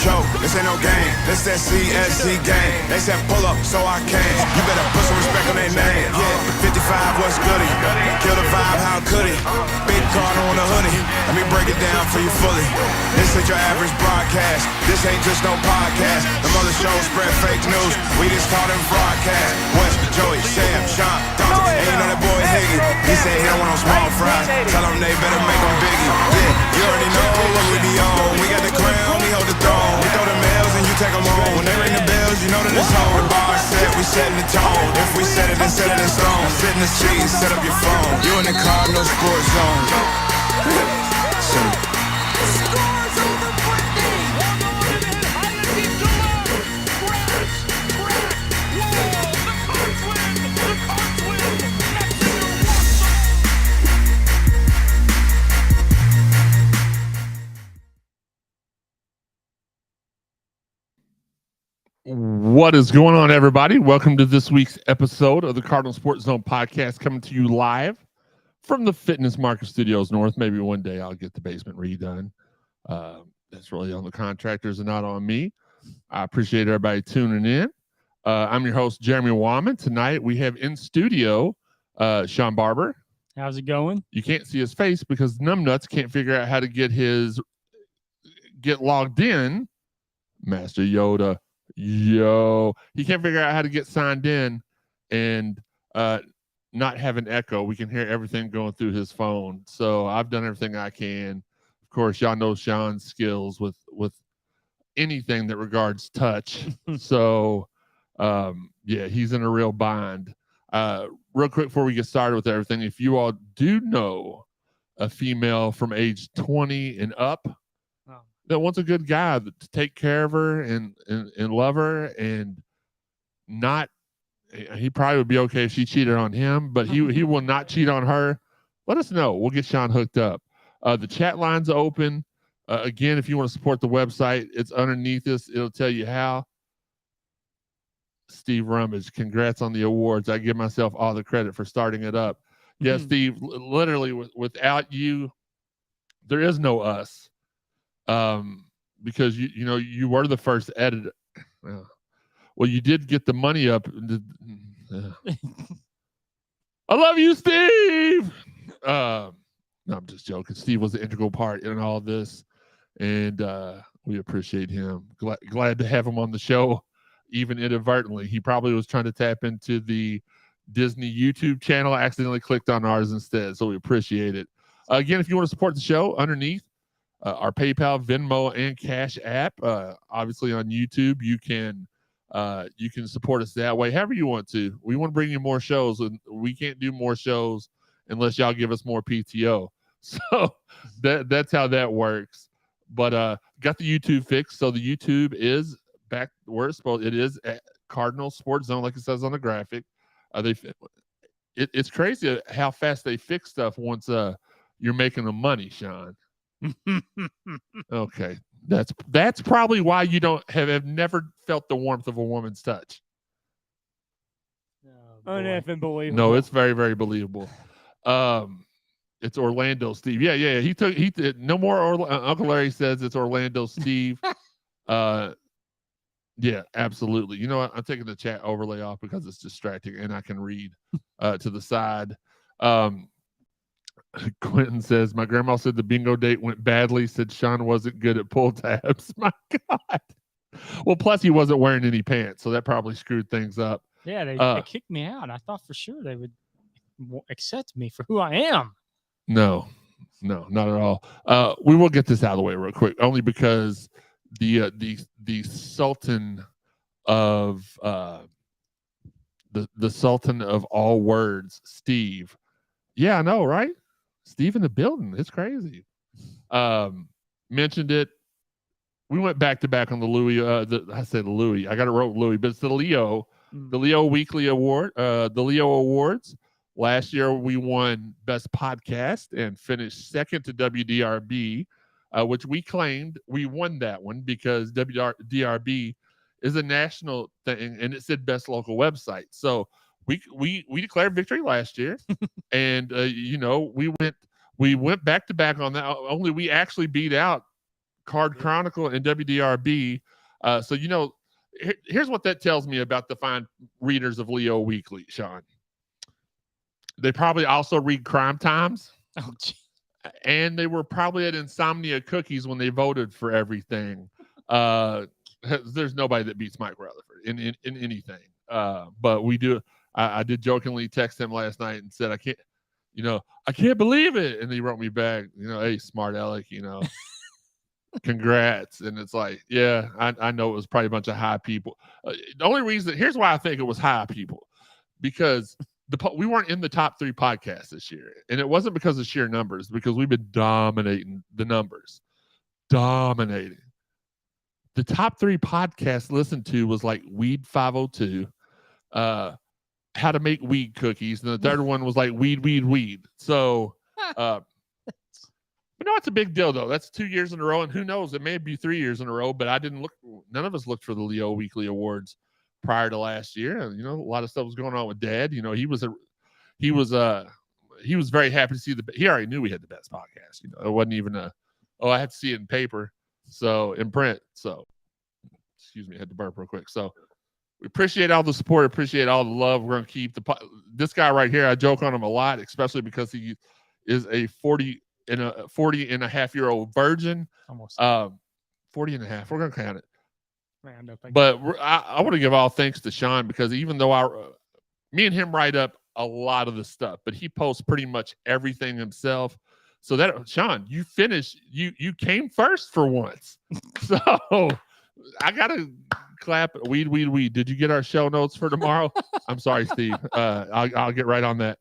joke, this ain't no game. This that CSZ game. They said pull up, so I came. You better put some respect on their name. Yeah, 55 was goody. Kill the vibe, how could he? Big Cardinal on the hoodie. Let me break it down for you fully. This ain't your average broadcast. This ain't just no podcast. The mother show spread fake news. We just call them broadcast. West, Joey, Sam, Shawn, Dawson. And you know that boy Higgy. He said he don't want no small fries. Tell them they better make them biggie. Yeah, you already know what we be on. We got the crown, we hold the throne. We throw the mails and you take them home. When they ring the bells, you know that it's home. The bar set, we setting the tone. If we set it, then set it in stone. Sit in the seat, set up your phone. You in the Cardinal sports zone. What is going on, everybody? Welcome to this week's episode of the Cardinal Sports Zone podcast, coming to you live from the Fitness Market Studios North. Maybe one day I'll get the basement redone. That's really on the contractors and not on me. I appreciate everybody tuning in. I'm your host, Jeremy Wahman. Tonight we have in studio Shawn Barber. How's it going? You can't see his face because Numbnuts can't figure out how to get logged in. Master Yoda. He can't figure out how to get signed in and not have an echo. We can hear everything going through his phone. So I've done everything I can. Of course, y'all know Shawn's skills with anything that regards touch. So yeah, he's in a real bind. Real quick before we get started with everything, if you all do know a female from age 20 and up that wants a good guy to take care of her and love her, and not, he probably would be okay if she cheated on him, but he will not cheat on her. Let us know. We'll get Shawn hooked up. The chat line's open. Again, if you want to support the website, it's underneath this. It'll tell you how. Steve Rummage, congrats on the awards. I give myself all the credit for starting it up. Yeah, Steve, literally without you, there is no us. Because you were the first editor. Well, you did get the money up. I love you, Steve. No, I'm just joking. Steve was the integral part in all this, and we appreciate him. Glad to have him on the show, even inadvertently. He probably was trying to tap into the Disney YouTube channel, accidentally clicked on ours instead, so we appreciate it. Again, if you want to support the show, underneath our PayPal, Venmo, and Cash app. Obviously on YouTube, you can support us that way, however you want to. We want to bring you more shows, and we can't do more shows unless y'all give us more PTO. So that's how that works. But got the YouTube fixed, so the YouTube is back where it's supposed. It is at Cardinal Sports Zone, like it says on the graphic. It's crazy how fast they fix stuff once you're making the money, Shawn. Okay, that's probably why you don't have never felt the warmth of a woman's touch. Unbelievable. No, it's very, very believable. It's Orlando Steve. Yeah. He did no more. Uncle Larry says it's Orlando Steve. Yeah, absolutely. You know what? I'm taking the chat overlay off because it's distracting and I can read to the side. Quentin says, my grandma said the bingo date went badly, said Shawn wasn't good at pull tabs. My God. Well, plus he wasn't wearing any pants, so that probably screwed things up. Yeah, they kicked me out. I thought for sure they would accept me for who I am. No, not at all. We will get this out of the way real quick, only because the Sultan of the Sultan of all words, Steve. Yeah, I know, right? Steve in the building. It's crazy. Mentioned it. We went back to back on the Louis. I said Louis. I got it wrote Louis, but it's the Leo Weekly Award. The Leo Awards. Last year we won Best Podcast and finished second to WDRB, which we claimed we won that one because WDRB is a national thing, and it said Best Local Website. So we declared victory last year, and we went back to back on that. Only we actually beat out Card Chronicle and WDRB. So, here's what that tells me about the fine readers of Leo Weekly, Shawn. They probably also read Crime Times. Oh, gee. And they were probably at Insomnia Cookies when they voted for everything. There's nobody that beats Mike Rutherford in anything. But we do. I did jokingly text him last night and said, I can't believe it. And he wrote me back, hey, smart aleck, congrats. And it's like, yeah, I know it was probably a bunch of high people. The only reason, here's why I think it was high people, because we weren't in the top 3 podcasts this year. And it wasn't because of sheer numbers, because we've been dominating the numbers. Dominating. The top 3 podcasts listened to was like Weed 502, How to Make Weed Cookies, and the third one was like Weed. So, but no, it's a big deal though. That's 2 years in a row, and who knows? It may be 3 years in a row. But I didn't look. None of us looked for the Leo Weekly Awards prior to last year. And, a lot of stuff was going on with Dad. He was very happy to see he already knew we had the best podcast. It wasn't even I had to see it in paper, so in print. So, excuse me, I had to burp real quick. So. We appreciate all the support, appreciate all the love. We're going to keep this guy right here. I joke on him a lot, especially because he is a 40 and a half year old virgin. Almost 40 and a half. We're going to count it. Man, no, but I want to give all thanks to Shawn, because even though me and him write up a lot of the stuff, but he posts pretty much everything himself. So that, Shawn, you finished, you came first for once. So I got to clap. Weed. Did you get our show notes for tomorrow? I'm sorry, Steve. I'll get right on that.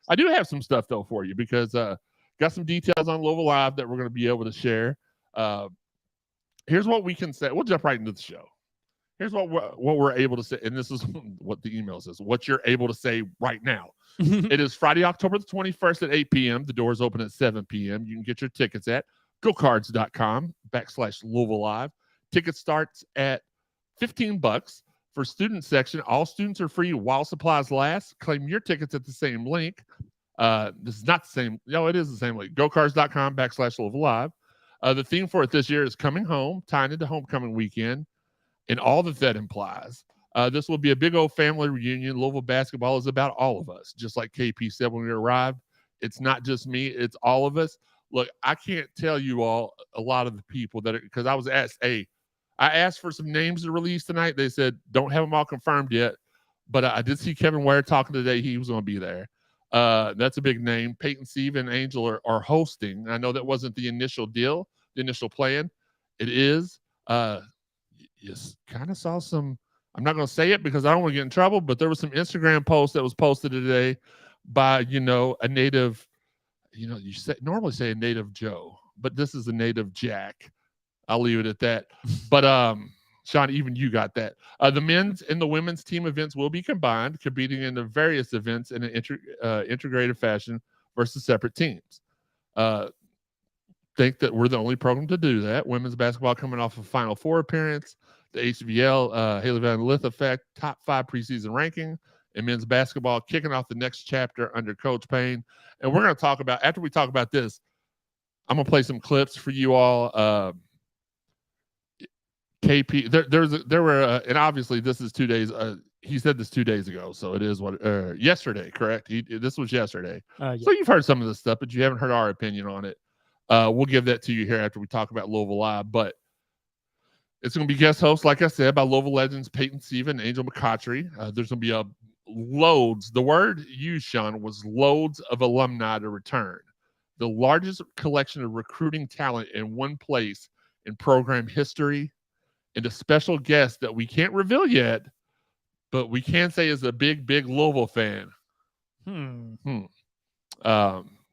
I do have some stuff though for you, because got some details on Louisville Live that we're going to be able to share. Here's what we can say. We'll jump right into the show. Here's what we're able to say, and this is what the email says. What you're able to say right now. It is Friday, October the 21st at 8 p.m. The doors open at 7 p.m. You can get your tickets at gocards.com/Louisville Live. Ticket starts at $15 for student section. All students are free while supplies last. Claim your tickets at the same link. This is not the same. No, it is the same link. gocards.com/Louisville Live. The theme for it this year is coming home, tying into homecoming weekend, and all that implies. This will be a big old family reunion. Louisville basketball is about all of us. Just like KP said when we arrived, it's not just me, it's all of us. Look, I can't tell you all a lot of the people that are, because I was asked, I asked for some names to release tonight. They said, don't have them all confirmed yet. But I did see Kevin Ware talking today. He was going to be there. That's a big name. Peyton, Steve, and Angel are hosting. I know that wasn't the initial deal, the initial plan. It is. You kind of saw some, I'm not going to say it because I don't want to get in trouble, but there was some Instagram post that was posted today by, a native, you normally say a native Joe, but this is a native Jack. I'll leave it at that. But Shawn, even you got that. The men's and the women's team events will be combined, competing in the various events in an integrated fashion versus separate teams. Think that we're the only program to do that. Women's basketball coming off a Final Four appearance, the HVL Haley Van Lith effect, top 5 preseason ranking, and men's basketball kicking off the next chapter under Coach Payne. And we're going to talk about, after we talk about this, I'm going to play some clips for you all. KP, there were, and obviously this is 2 days. He said this 2 days ago, so it is what yesterday, correct? This was yesterday. Yeah. So you've heard some of this stuff, but you haven't heard our opinion on it. We'll give that to you here after we talk about Louisville Live. But it's going to be guest hosts, like I said, by Louisville legends Peyton Stephen and Angel McCautry. There's going to be loads. The word used, Shawn, was loads of alumni to return. The largest collection of recruiting talent in one place in program history. And a special guest that we can't reveal yet, but we can say is a big, big Louisville fan.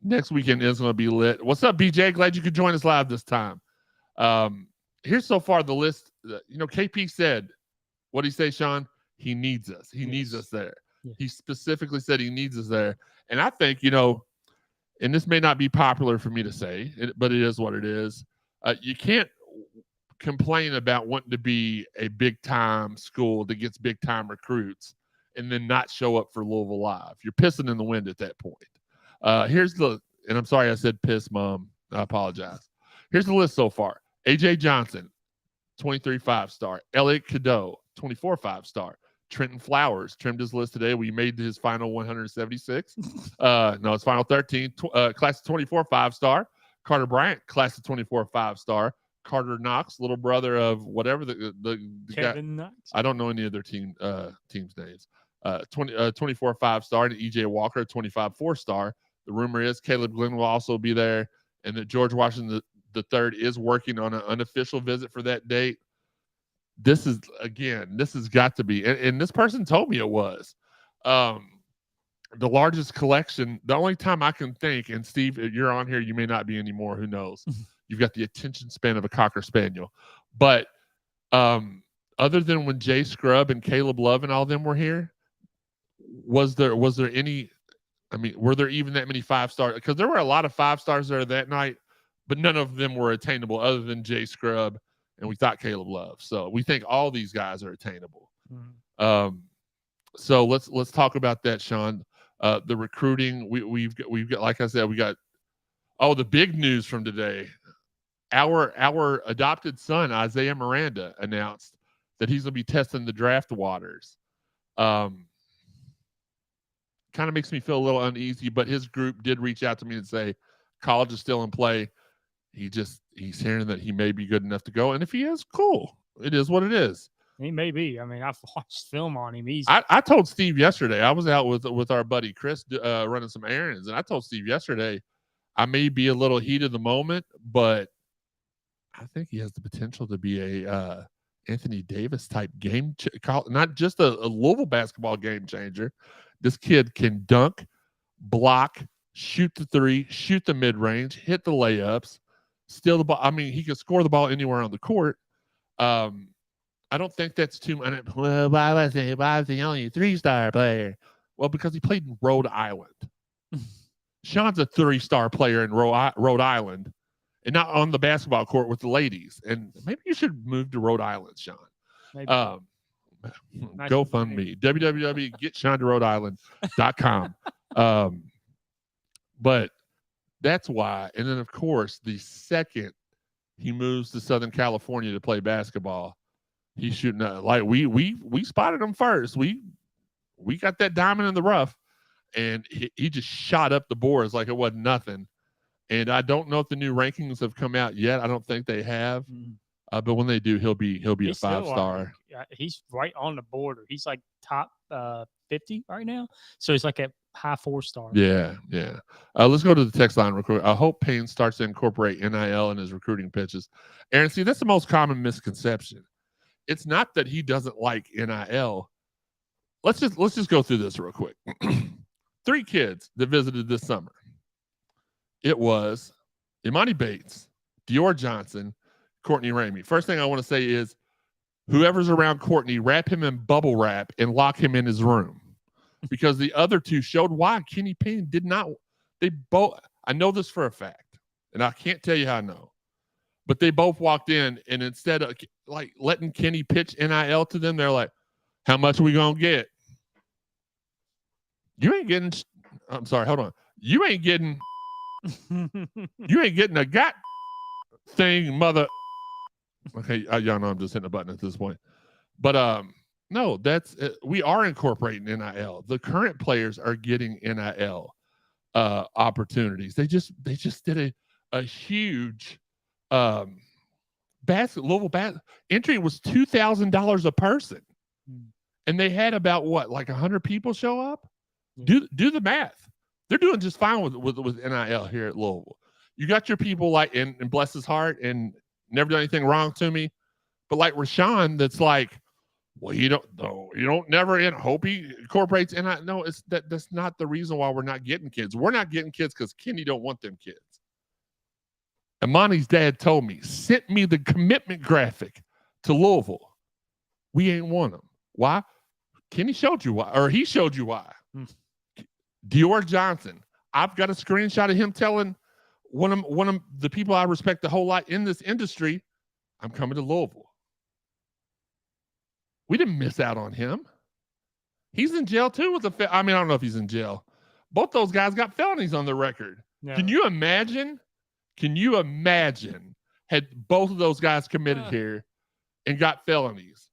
Next weekend is going to be lit. What's up, BJ? Glad you could join us live this time. Here's so far the list. KP said, what did he say, Shawn? He needs us. He needs us there. Yeah. He specifically said he needs us there. And I think, and this may not be popular for me to say, but it is what it is. You can't complain about wanting to be a big time school that gets big time recruits and then not show up for Louisville Live. You're pissing in the wind at that point. And I'm sorry I said piss, Mom. I apologize. Here's the list so far. AJ Johnson, 23 5-star. Elliot Cadeau, 24 5-star. Trenton Flowers trimmed his list today. We made his final 176. No, it's final 13. Class of 24 5-star. Carter Bryant, class of 24 5-star. Carter Knox, little brother of whatever the Kevin guy, Knox. I don't know any of their team's names. 24 5-star, and EJ Walker, 25 4-star. The rumor is Caleb Glenn will also be there, and that George Washington III is working on an unofficial visit for that date. This has got to be, and this person told me it was the largest collection. The only time I can think, and Steve, you're on here, you may not be anymore, who knows? You've got the attention span of a Cocker Spaniel. But other than when Jay Scrubb and Caleb Love and all of them were here, was there any, I mean, were there even that many 5-stars? Because there were a lot of 5-stars there that night, but none of them were attainable other than Jay Scrubb, and we thought Caleb Love. So we think all these guys are attainable. Mm-hmm. So let's talk about that, Shawn. The recruiting, we've got, like I said, we got the big news from today. Our adopted son, Isaiah Miranda, announced that he's going to be testing the draft waters. Kind of makes me feel a little uneasy, but his group did reach out to me and say college is still in play. He's hearing that he may be good enough to go, and if he is, cool. It is what it is. He may be. I mean, I've watched film on him. I told Steve yesterday. I was out with our buddy Chris running some errands, and I told Steve yesterday I may be a little heat of the moment, but I think he has the potential to be a Anthony Davis type not just a Louisville basketball game changer. This kid can dunk, block, shoot the three, shoot the mid range, hit the layups, steal the ball. I mean, he can score the ball anywhere on the court. I don't think that's too much. Well, why was he the only 3-star player? Well, because he played in Rhode Island. Shawn's a 3-star player in Rhode Island, and not on the basketball court with the ladies. And maybe you should move to Rhode Island, Shawn. GoFundMe, www.getshawntorhodeisland.com. But that's why. And then, of course, the second he moves to Southern California to play basketball, he's shooting like we spotted him first. We got that diamond in the rough, and he just shot up the boards like it wasn't nothing. And I don't know if the new rankings have come out yet. I don't think they have. But when they do, he'll be a 5-star. He's right on the border. He's like top 50 right now. So he's like a high 4-star. Yeah. Let's go to the text line real quick. I hope Payne starts to incorporate NIL in his recruiting pitches. Aaron, see, that's the most common misconception. It's not that he doesn't like NIL. Let's just go through this real quick. 3 kids that visited this summer. It was Imani Bates, Dior Johnson, Courtney Ramey. First thing I want to say is whoever's around Courtney, wrap him in bubble wrap and lock him in his room. Because the other 2 showed why Kenny Payne did not. They both, I know this for a fact, and I can't tell you how I know. But they both walked in, and instead of like letting Kenny pitch NIL to them, they're like, how much are we going to get? You ain't getting, I'm sorry, hold on. You ain't getting a got thing, mother. Okay, y'all know I'm just hitting a button at this point. But no, that's we are incorporating NIL. The current players are getting NIL opportunities. They just did a huge Louisville entry was $2,000 a person, and they had about like 100 people show up. Do the math. They're doing just fine with NIL here at Louisville. You got your people like, and bless his heart, and never done anything wrong to me, but like Rashawn, that's like, well, you don't never hope he incorporates NIL. No, that's not the reason why we're not getting kids. We're not getting kids because Kenny don't want them kids. Imani's dad told me, sent me the commitment graphic to Louisville. We ain't want them. Why? Kenny showed you why, or he showed you why. Dior Johnson. I've got a screenshot of him telling one of the people I respect a whole lot in this industry, I'm coming to Louisville. We didn't miss out on him. He's in jail too with I don't know if he's in jail. Both those guys got felonies on their record. Yeah. Can you imagine had both of those guys committed here and got felonies.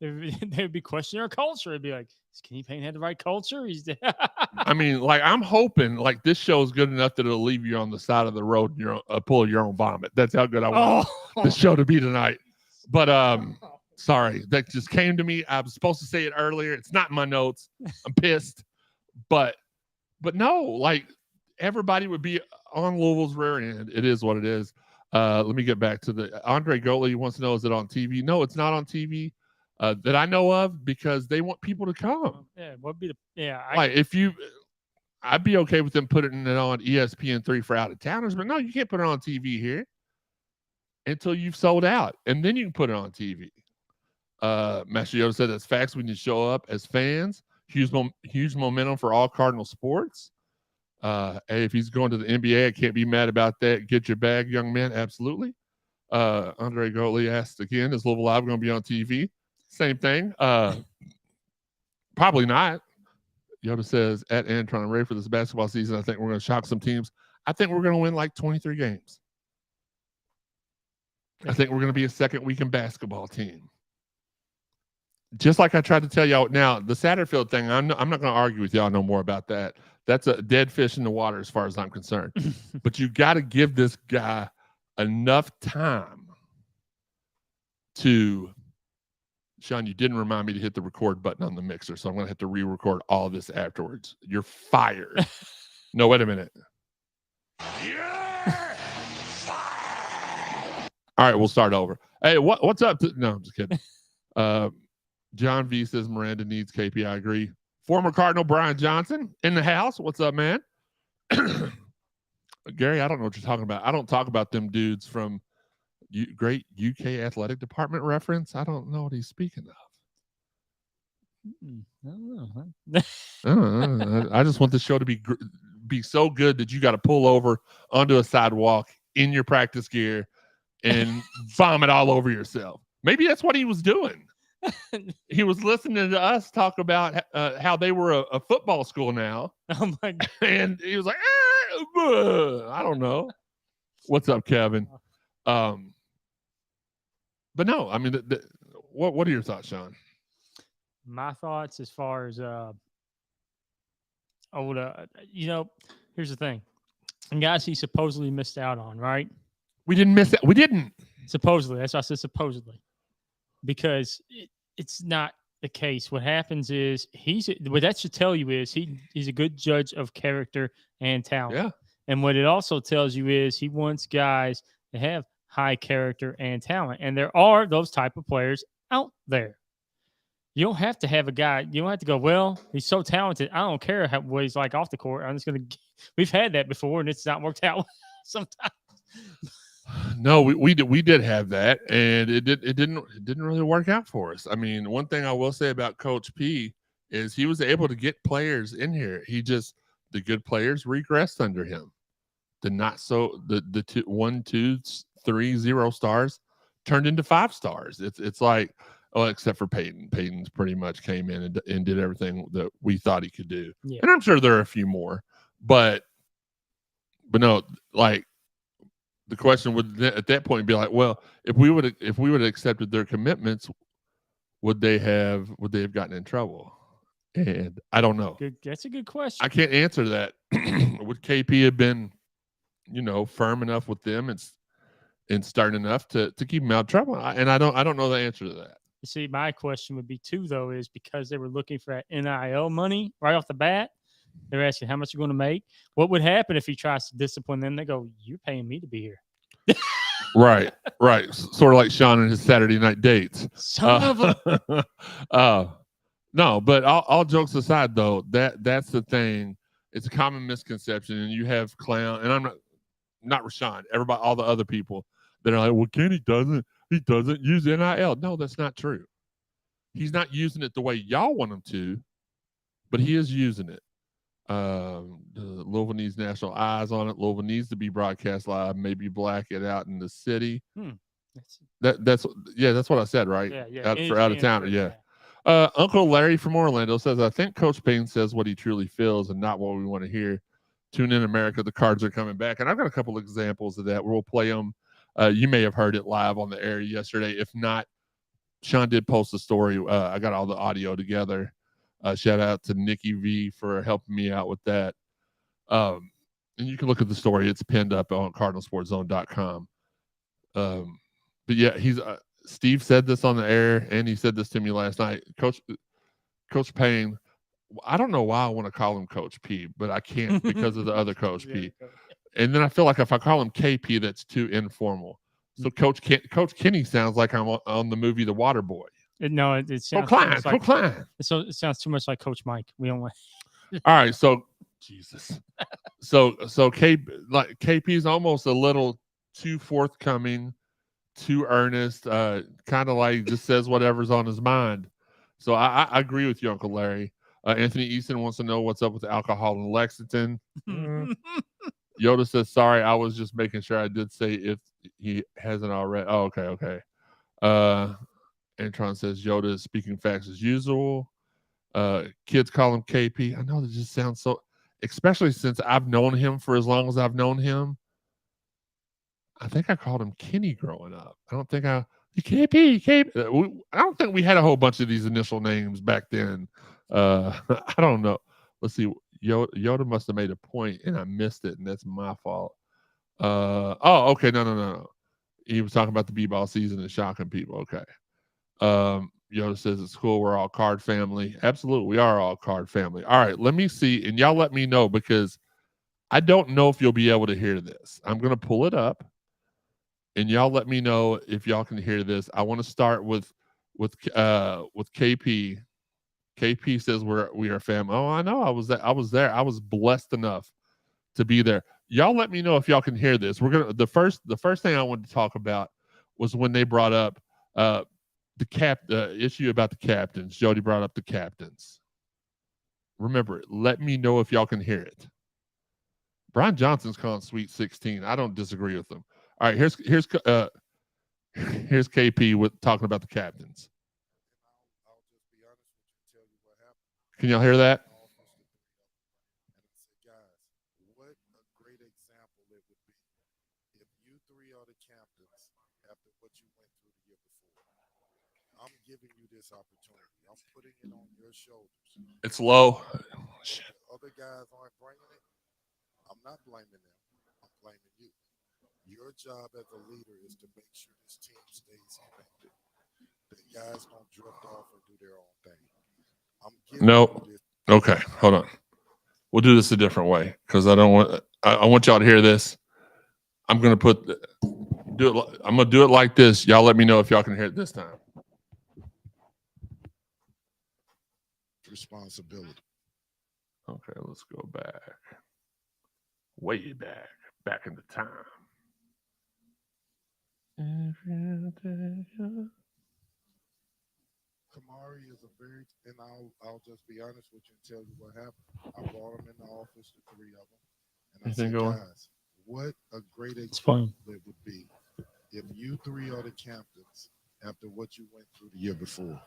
They'd be questioning our culture. It'd be like, does Kenny Payne have the right culture? He's I mean, like, I'm hoping like this show is good enough that it'll leave you on the side of the road and pull your own vomit. That's how good I want the show to be tonight. But sorry, that just came to me. I was supposed to say it earlier. It's not in my notes. I'm pissed. But no, like, everybody would be on Louisville's rear end. It is what it is. Let me get back to the Andre Goatley wants to know, is it on TV? No, it's not on TV. That I know of, because they want people to come. Yeah, what be the I'd be okay with them putting it on ESPN3 for out of towners, but no, you can't put it on TV here until you've sold out, and then you can put it on TV. Master Yoda said that's facts. We need to show up as fans. Huge momentum for all Cardinal sports. Hey, if he's going to the NBA, I can't be mad about that. Get your bag, young man. Absolutely. Andre Goatley asked again, is Louisville Live going to be on TV? Same thing. Probably not. Yoda says, at Antron, ready for this basketball season. I think we're going to shock some teams. I think we're going to win like 23 games. I think we're going to be a second weekend basketball team. Just like I tried to tell y'all. Now, the Satterfield thing, I'm not going to argue with y'all no more about that. That's a dead fish in the water as far as I'm concerned. But you got to give this guy enough time to... Shawn, you didn't remind me to hit the record button on the mixer, so I'm going to have to re-record all of this afterwards. You're fired. No, wait a minute. You're fired. All right, we'll start over. Hey, what's up? No, I'm just kidding. John V says Miranda needs KP. I agree. Former Cardinal Brian Johnson in the house. What's up, man? Gary, I don't know what you're talking about. I don't talk about them dudes from great UK athletic department reference. I don't know what he's speaking of. I don't know. I just want the show to be so good that you got to pull over onto a sidewalk in your practice gear and vomit all over yourself. Maybe that's what he was doing. He was listening to us talk about how they were a football school now. Oh my God. And he was like, I don't know. What's up, Kevin? But no, I mean, what are your thoughts, Shawn? My thoughts as far as here's the thing. And guys he supposedly missed out on, right? We didn't miss it. We didn't. Supposedly. That's why I said supposedly. Because it's not the case. What happens is what that should tell you is he's a good judge of character and talent. Yeah. And what it also tells you is he wants guys to have high character and talent. And there are those type of players out there. You don't have to have a guy. You don't have to go, well, he's so talented. I don't care what he's like off the court. I'm just going to – we've had that before, and it's not worked out sometimes. No, we did have that, and it didn't really work out for us. I mean, one thing I will say about Coach P is he was able to get players in here. The good players regressed under him. The 1, 2, 3, 0 stars turned into 5 stars. It's like, except for Peyton. Peyton's pretty much came in and did everything that we thought he could do. Yeah. And I'm sure there are a few more, but no, like the question would at that point be like, well, if we would have accepted their commitments, would they have gotten in trouble? And I don't know. That's a good question. I can't answer that. Would KP have been, firm enough with them and starting enough to keep them out of trouble? I don't know the answer to that. You see, my question would be too, though, is because they were looking for that NIL money right off the bat. They're asking how much you're going to make. What would happen if he tries to discipline them? They go, "You're paying me to be here." Right. Sort of like Shawn and his Saturday night dates. Son of a. No, but all jokes aside, though, that's the thing. It's a common misconception, and you have clown, and I'm not Rashawn. Everybody, all the other people that are like, "Well, Kenny doesn't use NIL." No, that's not true. He's not using it the way y'all want him to, but he is using it. Louisville needs national eyes on it. Louisville needs to be broadcast live. Maybe black it out in the city. That's what I said, right? Yeah. Out of town. Yeah. Uncle Larry from Orlando says, I think Coach Payne says what he truly feels and not what we want to hear. Tune in, America. The Cards are coming back. And I've got a couple examples of that. We'll play them You may have heard it live on the air yesterday. If not, Shawn did post a story. I got all the audio together. Shout out to Nikki V for helping me out with that. And you can look at the story. It's pinned up on cardinalsportzone.com. But yeah, he's Steve said this on the air, and he said this to me last night. Coach Payne, I don't know why I want to call him Coach P, but I can't because of the other Coach P. And then I feel like if I call him KP, that's too informal. So Coach Kenny sounds like I'm on the movie The Water Boy. No, it sounds So it sounds too much like Coach Mike. We don't want. All right, so Jesus. So KP's almost a little too forthcoming, too earnest, kind of like just says whatever's on his mind. So I agree with you, Uncle Larry. Anthony Easton wants to know what's up with the alcohol in Lexington. Yoda says, sorry, I was just making sure I did say if he hasn't already. Oh, okay. Antron says, Yoda is speaking facts as usual. Kids call him KP. I know that just sounds so, especially since I've known him for as long as I've known him. I think I called him Kenny growing up. I don't think KP. I don't think we had a whole bunch of these initial names back then. I don't know. Let's see. Yoda must have made a point and I missed it, and that's my fault. Okay. No. He was talking about the b-ball season and shocking people. Okay. Yoda says it's cool. We're all Card family. Absolutely. We are all Card family. All right. Let me see. And y'all let me know because I don't know if you'll be able to hear this. I'm going to pull it up and y'all let me know if y'all can hear this. I want to start with KP. KP says we are family. Oh, I know. I was there. I was blessed enough to be there. Y'all let me know if y'all can hear this. The first thing I wanted to talk about was when they brought up the issue about the captains. Jody brought up the captains. Remember, let me know if y'all can hear it. Brian Johnson's calling Sweet 16. I don't disagree with him. All right, here's KP with talking about the captains. Can y'all hear that? Guys, what a great example it would be if you three are the captains after what you went through the year before. I'm giving you this opportunity. I'm putting it on your shoulders. It's low. Other guys aren't bringing it. I'm not blaming them. I'm blaming you. Your job as a leader is to make sure this team stays connected. The guys don't drift off and do their own thing. No. Okay, hold on. We'll do this a different way because I want y'all to hear this. I'm gonna do it like this. Y'all let me know if y'all can hear it this time. Responsibility. Okay, let's go back. Way back into time. Kamari is and I'll just be honest with you and tell you what happened. I brought him in the office, the three of them, and I said, guys, what a great example it would be if you three are the captains after what you went through the year before.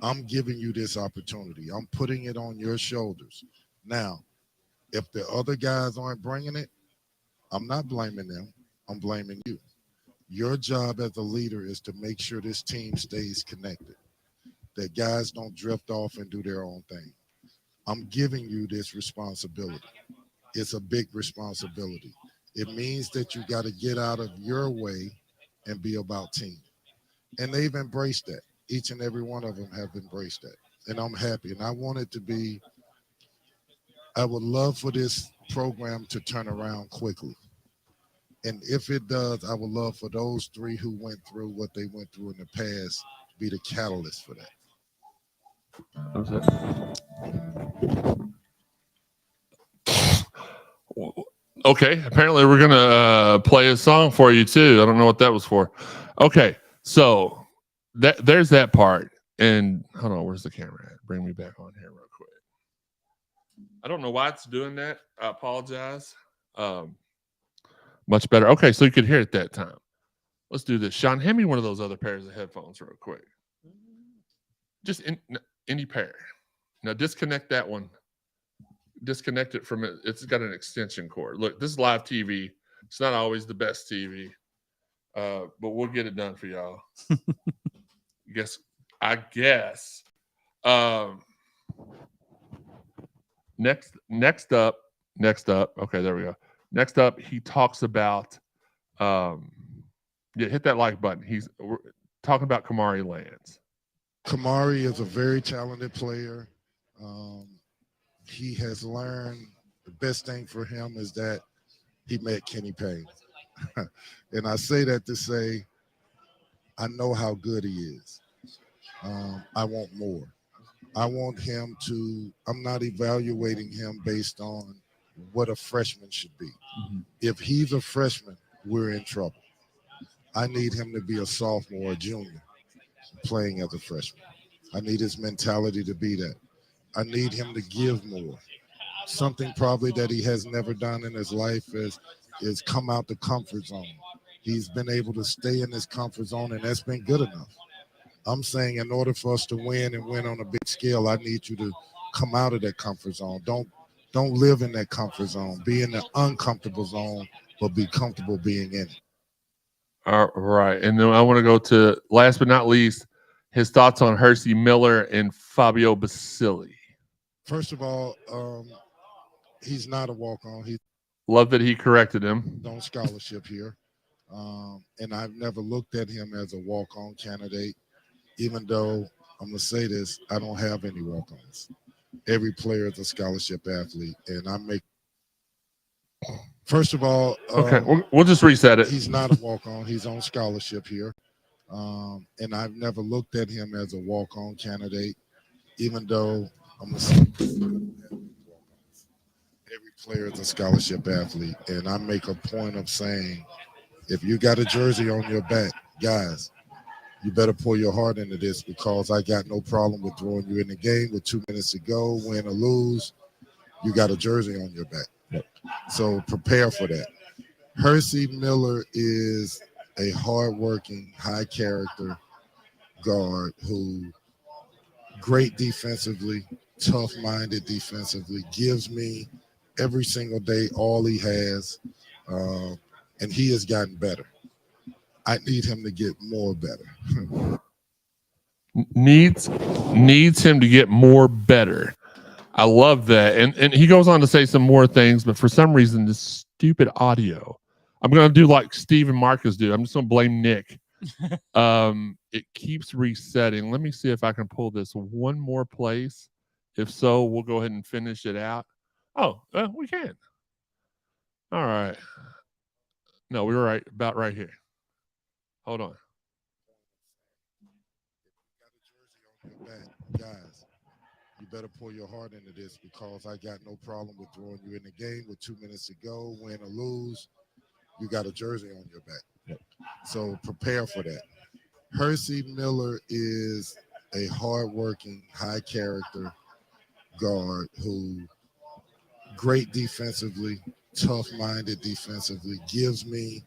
I'm giving you this opportunity. I'm putting it on your shoulders. Now, if the other guys aren't bringing it, I'm not blaming them. I'm blaming you. Your job as a leader is to make sure this team stays connected, that guys don't drift off and do their own thing. I'm giving you this responsibility. It's a big responsibility. It means that you got to get out of your way and be about team. And they've embraced that. Each and every one of them have embraced that. And I'm happy. And I want it to be, I would love for this program to turn around quickly. And if it does, I would love for those three who went through what they went through in the past to be the catalyst for that. Okay, apparently we're gonna play a song for you too. I don't know what that was for. Okay, so there's that part. And hold on, where's the camera at? Bring me back on here real quick. I don't know why it's doing that. I apologize. Much better. Okay, so you could hear it that time. Let's do this. Shawn, hand me one of those other pairs of headphones real quick. Just any pair. Now disconnect that one. Disconnect it from it. It's got an extension cord. Look, this is live TV. It's not always the best TV. but we'll get it done for y'all. I guess. Next up. Okay, there we go. Next up, he talks about. Hit that like button. We're talking about Kamari Lands. Kamari is a very talented player. He has learned the best thing for him is that he met Kenny Payne. And I say that to say, I know how good he is. I want more. I want him to, I'm not evaluating him based on what a freshman should be. Mm-hmm. If he's a freshman, we're in trouble. I need him to be a sophomore or junior playing as a freshman. I need his mentality to be that. I need him to give more. Something probably that he has never done in his life is come out the comfort zone. He's been able to stay in his comfort zone, and that's been good enough. I'm saying in order for us to win and win on a big scale, I need you to come out of that comfort zone. Don't live in that comfort zone. Be in the uncomfortable zone, but be comfortable being in it. All right. And then I want to go to, last but not least, his thoughts on Hersey Miller and Fabio Basili. First of all, he's not a walk-on. Love that he corrected him. On scholarship here. And I've never looked at him as a walk-on candidate, even though I'm going to say this, I don't have any walk-ons. Every player is a scholarship athlete, and first of all, okay, we'll just reset it. He's not a walk-on. He's on scholarship here. And I've never looked at him as a walk-on candidate, even though I'm going to say every player is a scholarship athlete. And I make a point of saying, if you got a jersey on your back, guys, you better pour your heart into this, because I got no problem with throwing you in the game with 2 minutes to go, win or lose. You got a jersey on your back. Yep. So prepare for that. Hersey Miller is a hardworking, high-character guard who great defensively, tough-minded defensively, gives me every single day all he has, and he has gotten better. I need him to get more better. Needs him to get more better. I love that. And he goes on to say some more things, but for some reason, this stupid audio, I'm going to do like Steve and Marcus do. I'm just going to blame Nick. It keeps resetting. Let me see if I can pull this one more place. If so, we'll go ahead and finish it out. Oh, we can. All right. No, we were about right here. Hold on. Guys, you better pour your heart into this, because I got no problem with throwing you in the game with 2 minutes to go, win or lose. You got a jersey on your back. Yep. So prepare for that. Hersey Miller is a hardworking, high-character guard who great defensively, tough-minded defensively, gives me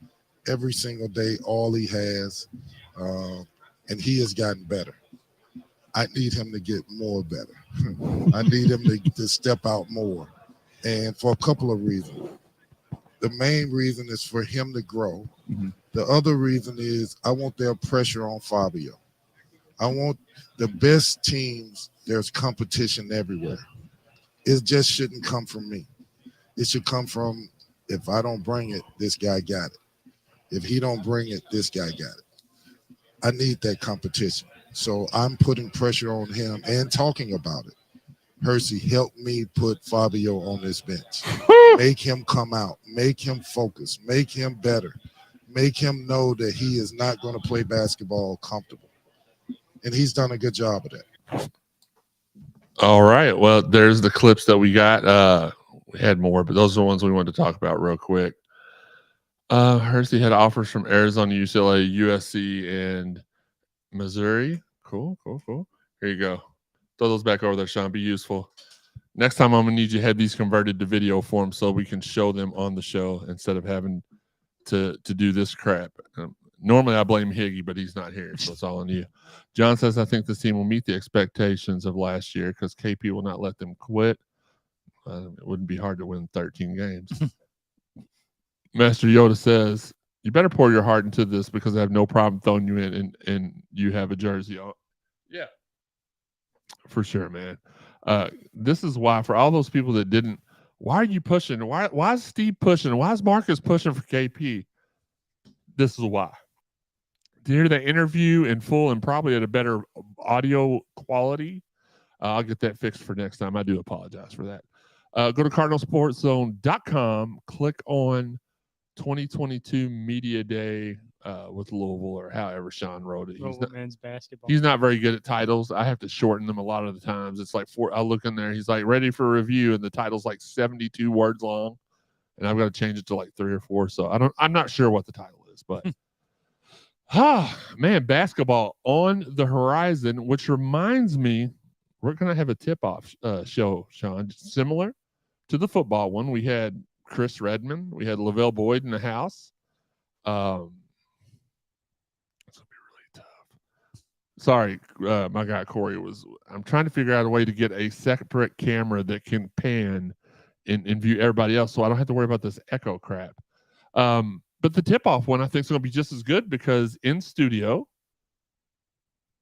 every single day all he has, and he has gotten better. I need him to get more better. I need him to step out more, and for a couple of reasons. The main reason is for him to grow. Mm-hmm. The other reason is I want their pressure on Fabio. I want the best teams, there's competition everywhere. It just shouldn't come from me. It should come from, if I don't bring it, this guy got it. If he don't bring it, this guy got it. I need that competition. So I'm putting pressure on him and talking about it. Hersey, help me put Fabio on this bench. Make him come out. Make him focus. Make him better. Make him know that he is not going to play basketball comfortable. And he's done a good job of that. All right. Well, there's the clips that we got. We had more, but those are the ones we wanted to talk about real quick. Hersey had offers from Arizona, UCLA, USC, and Missouri. Cool. Here you go. Throw those back over there, Shawn. Be useful. Next time, I'm going to need you to have these converted to video form so we can show them on the show instead of having to do this crap. Normally, I blame Higgy, but he's not here, so it's all on you. John says, I think this team will meet the expectations of last year because KP will not let them quit. It wouldn't be hard to win 13 games. Master Yoda says, You better pour your heart into this because I have no problem throwing you in and you have a jersey on. Yeah, for sure, man. This is why for all those people that didn't, why are you pushing? Why is Steve pushing? Why is Marcus pushing for KP? This is why. To hear that interview in full and probably at a better audio quality, I'll get that fixed for next time. I do apologize for that. Go to CardinalSportsZone.com, click on 2022 Media Day with Louisville, or however Shawn wrote it. Men's basketball. He's not very good at titles. I have to shorten them a lot of the times. It's like I look in there, he's like ready for review, and the title's like 72 words long, and I've got to change it to like 3 or 4. So I'm not sure what the title is, but man, basketball on the horizon, which reminds me, we're gonna have a tip-off show, Shawn, similar to the football one. We had Chris Redmond, we had Lavelle Boyd in the house. It's gonna be really tough. Sorry, my guy Corey I'm trying to figure out a way to get a separate camera that can pan and view everybody else, so I don't have to worry about this echo crap. But the tip-off one I think is going to be just as good because in studio,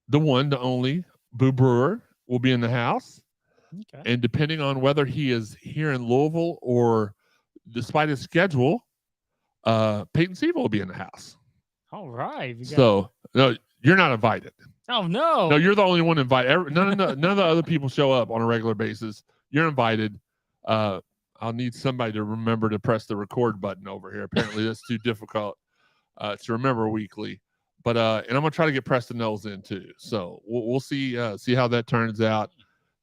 the one, the only, Boo Brewer will be in the house. Okay. And depending on whether he is here in Louisville or despite his schedule, Peyton Sieville will be in the house. All right. So, no, you're not invited. Oh, no. No, you're the only one invited. None of the other people show up on a regular basis. You're invited. I'll need somebody to remember to press the record button over here. Apparently, that's too difficult to remember weekly. But and I'm gonna try to get Preston Knowles in too. So we'll see how that turns out.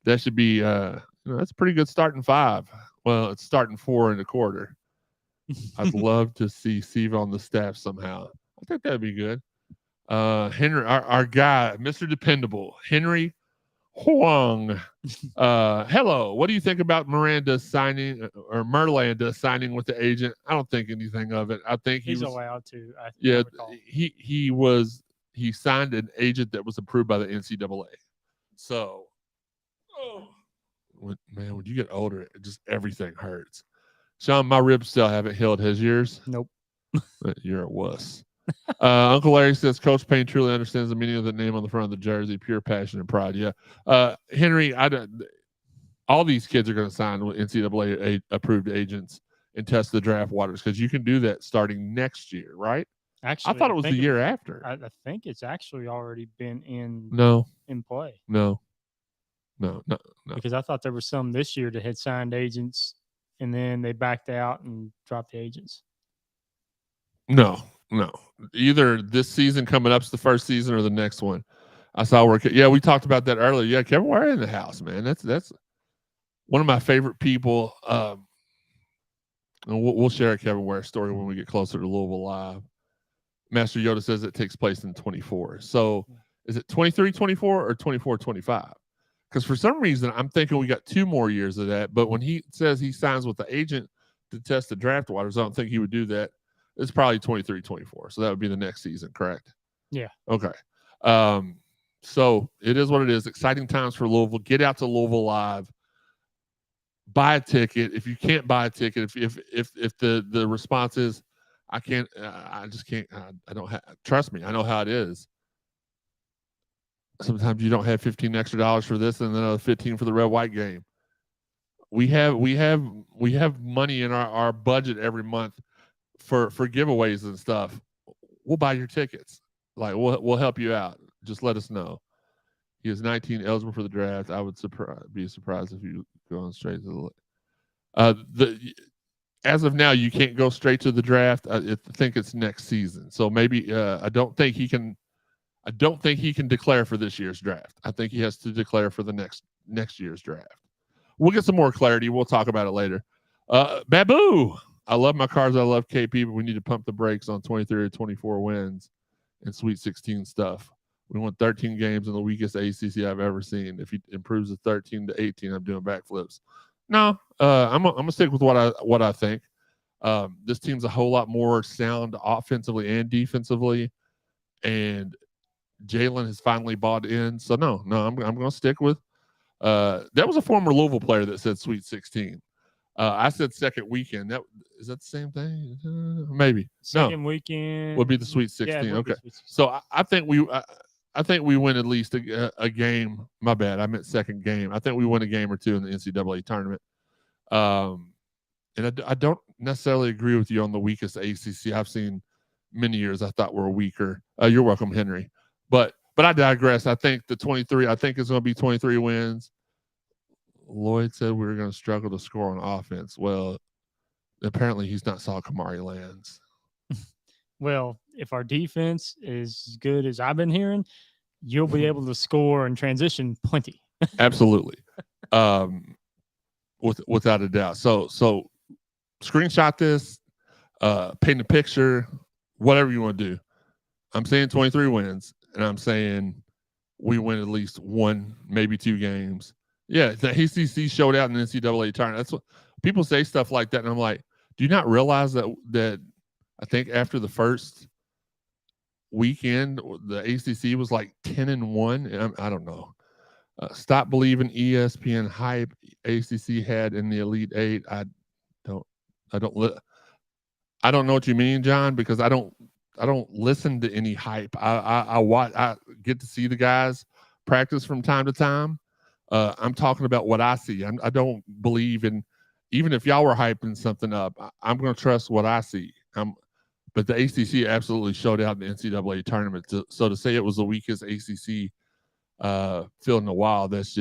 That should be that's a pretty good starting 5. Well, it's starting 4 1/4. I'd love to see Steve on the staff somehow. I think that'd be good. Henry, our guy, Mr. Dependable, Henry Huang. Hello. What do you think about Miranda signing or Merlanda signing with the agent? I don't think anything of it. I think he's allowed to. He signed an agent that was approved by the NCAA. So, man, when you get older, everything hurts. Shawn, my ribs still haven't healed. Has yours? Nope. You're a wuss. Uncle Larry says Coach Payne truly understands the meaning of the name on the front of the jersey, pure passion and pride. Yeah. Henry, all these kids are going to sign with NCAA approved agents and test the draft waters because you can do that starting next year, right? Actually, I thought it was the year after. I think it's actually already been in play. No. Because I thought there were some this year that had signed agents and then they backed out and dropped the agents. No. Either this season coming up is the first season or the next one. I saw where. Yeah, we talked about that earlier. Yeah, Kevin Ware in the house, man. That's one of my favorite people. And we'll share a Kevin Ware story when we get closer to Louisville Live. Master Yoda says it takes place in 24. So is it 23-24 or 24-25? Because for some reason I'm thinking we got 2 more years of that. But when he says he signs with the agent to test the draft waters, I don't think he would do that. It's probably 23-24. So that would be the next season, correct? Yeah. Okay. So it is what it is. Exciting times for Louisville. Get out to Louisville Live. Buy a ticket. If you can't buy a ticket, if the response is, I can't, I just can't, I don't have, trust me, I know how it is. Sometimes you don't have $15 extra for this and then another 15 for the red white game. We have money in our budget every month for giveaways and stuff. We'll buy your tickets. Like we'll help you out. Just let us know. He is 19, eligible for the draft. I would be surprised if you go on straight to the as of now, you can't go straight to the draft. I think it's next season. So maybe I don't think he can declare for this year's draft. I think he has to declare for the next year's draft. We'll get some more clarity. We'll talk about it later. Babu. I love my Cards. I love KP, but we need to pump the brakes on 23 or 24 wins and Sweet 16 stuff. We won 13 games in the weakest ACC I've ever seen. If he improves to 13 to 18, I'm doing backflips. No, I'm gonna stick with what I think. This team's a whole lot more sound offensively and defensively, and Jalen has finally bought in. So no, I'm gonna stick with. That was a former Louisville player that said Sweet 16. I said second weekend. Is that the same thing? Maybe. Second weekend would be the Sweet 16. Yeah, Okay. So I think we win at least a game. My bad. I meant second game. I think we win a game or two in the NCAA tournament. And I don't necessarily agree with you on the weakest ACC. I've seen many years I thought were weaker. You're welcome, Henry. But I digress. I think the 23. I think it's going to be 23 wins. Lloyd said we were going to struggle to score on offense. Well, apparently he's not saw Kamari Lands. Well, if our defense is as good as I've been hearing, you'll be able to score and transition plenty. Absolutely. Without a doubt. So screenshot this, paint a picture, whatever you want to do. I'm saying 23 wins, and I'm saying we win at least one, maybe two games. Yeah, the ACC showed out in the NCAA tournament. That's what people say, stuff like that, and I'm like, do you not realize that I think after the first weekend, the ACC was like 10-1. I don't know. Stop believing ESPN hype ACC had in the Elite Eight. I don't know what you mean, John, because I don't listen to any hype. I get to see the guys practice from time to time. I'm talking about what I see. I don't believe in, even if y'all were hyping something up, I'm going to trust what I see. But the ACC absolutely showed out in the NCAA tournament. So to say it was the weakest ACC field in a while, that's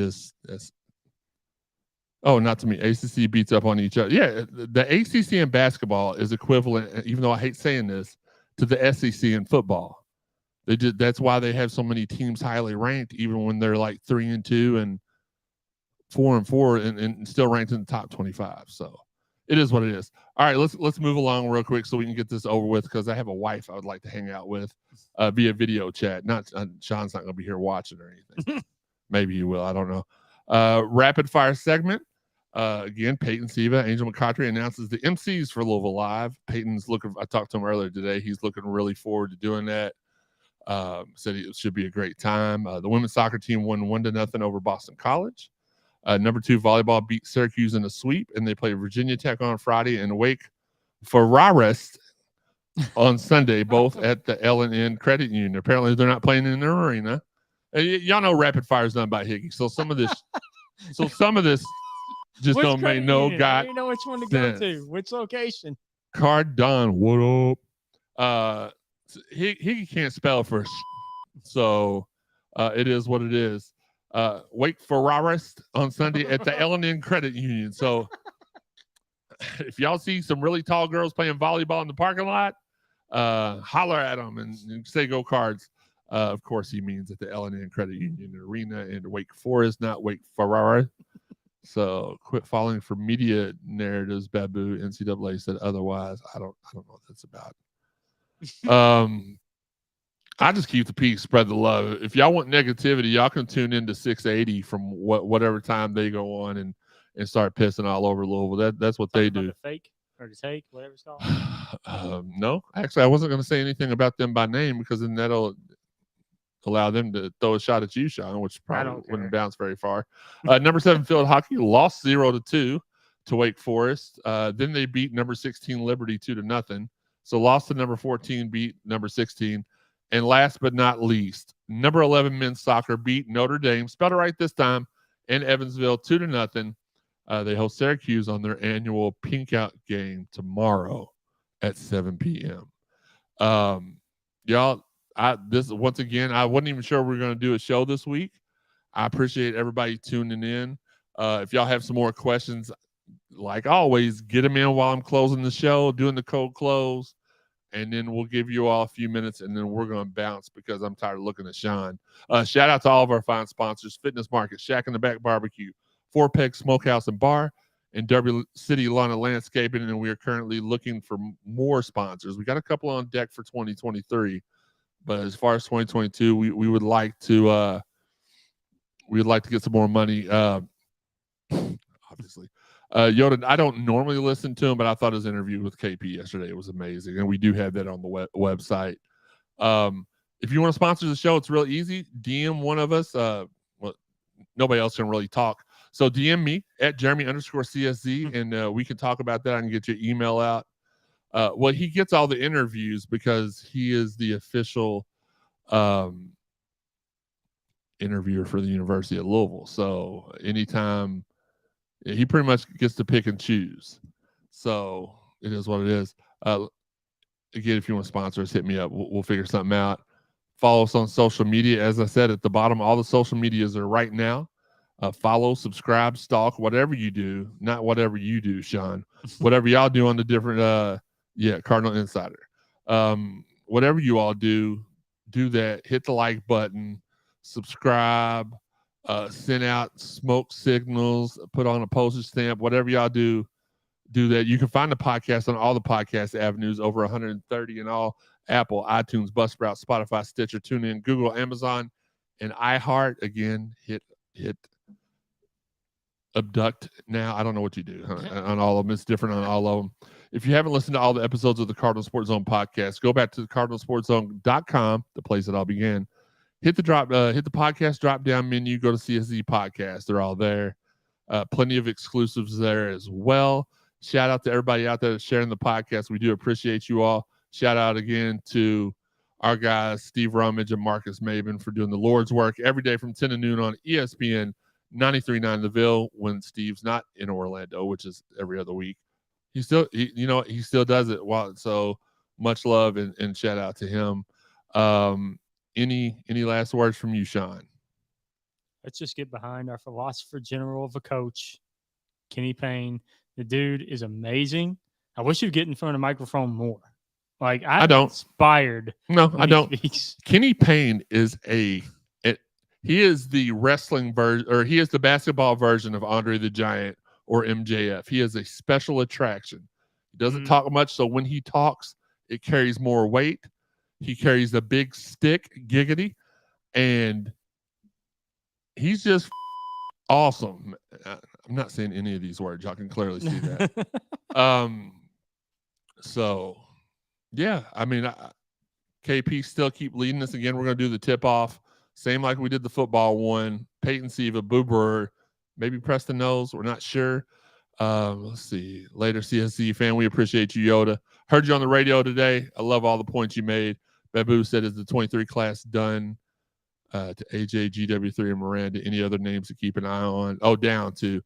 not to me. ACC beats up on each other. Yeah, the ACC in basketball is equivalent, even though I hate saying this, to the SEC in football. That's why they have so many teams highly ranked, even when they're like 3-2 and 4-4 and still ranked in the top 25. So it is what it is. All right, let's move along real quick so we can get this over with, because I have a wife I would like to hang out with via video chat. Shawn's not going to be here watching or anything. Maybe he will. I don't know. Rapid fire segment. Again, Peyton Siva, Angel McCautry announces the MCs for Louisville Live. Peyton's looking. I talked to him earlier today. He's looking really forward to doing that. Said it should be a great time. The women's soccer team won 1-0 over Boston College. Number 2 volleyball beat Syracuse in a sweep, and they play Virginia Tech on Friday and Wake Forest on Sunday, both at the L&N Credit Union. Apparently, they're not playing in their arena. And y'all know rapid fire is done by Higgy, so some of this just Which don't make no god. You know which one to go to, which location. Cardinal, what up? He can't spell for so it is what it is. Wake Forest on Sunday at the L&N Credit Union. So if y'all see some really tall girls playing volleyball in the parking lot, holler at them and say go Cards. Of course, he means at the L&N Credit Union Arena in Wake Forest, not Wake Forest. So quit falling for media narratives, Babu. NCAA said otherwise. I don't know what that's about. I just keep the peace, spread the love. If y'all want negativity, y'all can tune into 680 from whatever time they go on and start pissing all over Louisville. That's what they do. The fake or the take, whatever it's called. No, actually, I wasn't going to say anything about them by name, because then that'll allow them to throw a shot at you, Shawn, which probably wouldn't bounce very far. Number 7 field hockey lost 0-2 to Wake Forest. Then they beat number 16 Liberty 2-0. So lost to number 14, beat number 16. And last but not least, number 11 men's soccer beat Notre Dame, spelled it right this time, in Evansville 2-0. They host Syracuse on their annual Pink Out game tomorrow at 7 p.m. Y'all, once again, I wasn't even sure we were going to do a show this week. I appreciate everybody tuning in. If y'all have some more questions, like always, get them in while I'm closing the show, doing the cold close, and then we'll give you all a few minutes, and then we're going to bounce because I'm tired of looking at Shawn. Shout out to all of our fine sponsors: Fitness Market, Shack in the Back Barbecue, Four Peg Smokehouse and Bar, and Derby City Lawn and Landscaping. And we are currently looking for more sponsors. We got a couple on deck for 2023, but as far as 2022, we would like to get some more money. Obviously. Yoda, I don't normally listen to him, but I thought his interview with KP yesterday was amazing, and we do have that on the website. If you want to sponsor the show, it's real easy. DM one of us. Well, nobody else can really talk, So DM me at Jeremy_CSZ, and we can talk about that. I can get your email out. Well, he gets all the interviews because he is the official interviewer for the University of Louisville. So anytime he pretty much gets to pick and choose. So it is what it is. Again, if you want to sponsor us, hit me up. We'll figure something out. Follow us on social media. As I said at the bottom, all the social medias are right now. Follow, subscribe, stalk, whatever you do. Not whatever you do, Shawn. Whatever y'all do on the different, Cardinal Insider. Whatever you all do that. Hit the like button, subscribe, send out smoke signals, put on a postage stamp, whatever y'all do that. You can find the podcast on all the podcast avenues, over 130 in all: Apple, iTunes, Buzzsprout, Spotify, Stitcher, TuneIn, Google, Amazon, and iHeart. Again, hit abduct now. I don't know what you do on all of them. It's different on all of them. If you haven't listened to all the episodes of the Cardinal Sports Zone podcast, go back to the CardinalSportsZone.com, the place that all began. Hit the podcast drop down menu. Go to CSZ Podcast. They're all there. Plenty of exclusives there as well. Shout out to everybody out there that's sharing the podcast. We do appreciate you all. Shout out again to our guys, Steve Rummage and Marcus Maben, for doing the Lord's work every day from 10 to noon on ESPN 93.9 The Ville when Steve's not in Orlando, which is every other week. He still does it. Wow. So much love and shout out to him. Any last words from you, Shawn? Let's just get behind our philosopher general of a coach, Kenny Payne. The dude is amazing. I wish you'd get in front of the microphone more. Like I don't. Inspired. No, I don't. Kenny Payne is he is the wrestling version, or he is the basketball version of Andre the Giant or MJF. He is a special attraction. He doesn't talk much, so when he talks, it carries more weight. He carries a big stick, giggity, and he's just awesome. I'm not saying any of these words. Y'all can clearly see that. So, yeah, I mean, KP still keep leading us. Again, we're going to do the tip-off. Same like we did the football one. Peyton Siva, Boo Brewer, maybe Preston Knowles. We're not sure. Let's see. Later, CSZ fan, we appreciate you, Yoda. Heard you on the radio today. I love all the points you made. Babu said, is the 23 class done? To AJ, GW3, and Miranda. Any other names to keep an eye on? Oh, down to.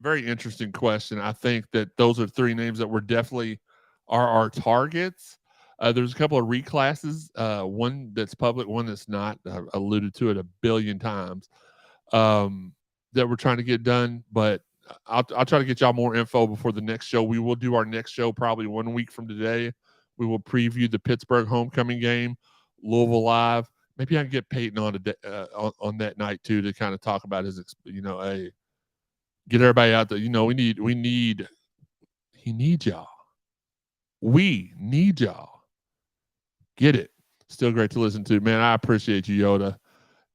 Very interesting question. I think that those are three names that were definitely are our targets. There's a couple of reclasses, one that's public, one that's not. I've alluded to it a billion times, that we're trying to get done. But I'll try to get y'all more info before the next show. We will do our next show probably 1 week from today. We will preview the Pittsburgh homecoming game, Louisville Live. Maybe I can get Peyton on that night too to kind of talk about his, get everybody out there. He needs y'all. We need y'all. Get it. Still great to listen to, man. I appreciate you, Yoda.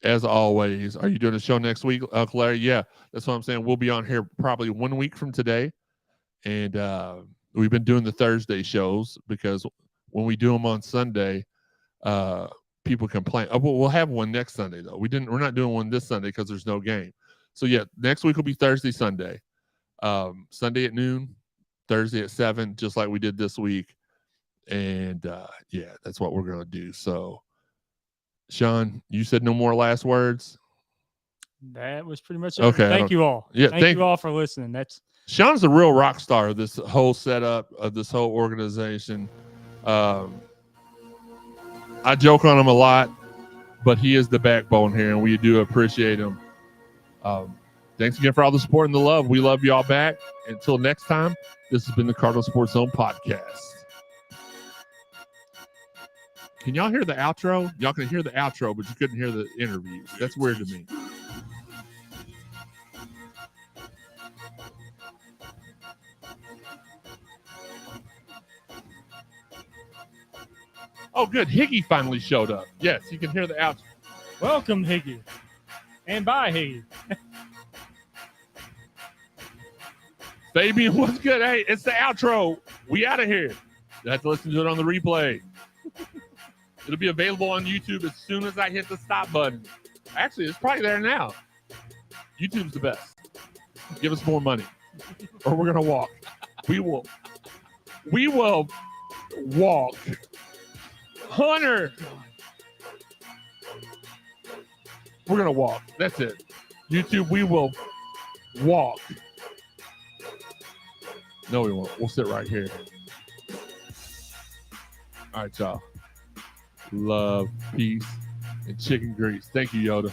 As always. Are you doing a show next week, Uncle Larry? Yeah, that's what I'm saying. We'll be on here probably 1 week from today. And we've been doing the Thursday shows because when we do them on Sunday, people complain. Oh, we'll have one next Sunday, though. We're not doing one this Sunday because there's no game. So, yeah, next week will be Thursday, Sunday. Sunday at noon, Thursday at 7, just like we did this week. And, yeah, that's what we're going to do. So, Shawn, you said no more last words? That was pretty much it. Okay. Thank you all. Yeah, thank you all for listening. Shawn's a real rock star of this whole setup, of this whole organization. I joke on him a lot, but he is the backbone here, and we do appreciate him. Thanks again for all the support and the love. We love y'all back. Until next time, this has been the Cardinal Sports Zone Podcast. Can y'all hear the outro? Y'all can hear the outro, but you couldn't hear the interview. That's weird to me. Oh, good. Higgy finally showed up. Yes, you can hear the outro. Welcome, Higgy. And bye, Higgy. Fabian, what's good? Hey, it's the outro. We out of here. You have to listen to it on the replay. It'll be available on YouTube as soon as I hit the stop button. Actually, it's probably there now. YouTube's the best. Give us more money, or we're gonna walk. We will walk. Hunter, we're gonna walk. That's it. YouTube, we will walk. No, we won't. We'll sit right here. All right, y'all. Love, peace, and chicken grease. Thank you, Yoda.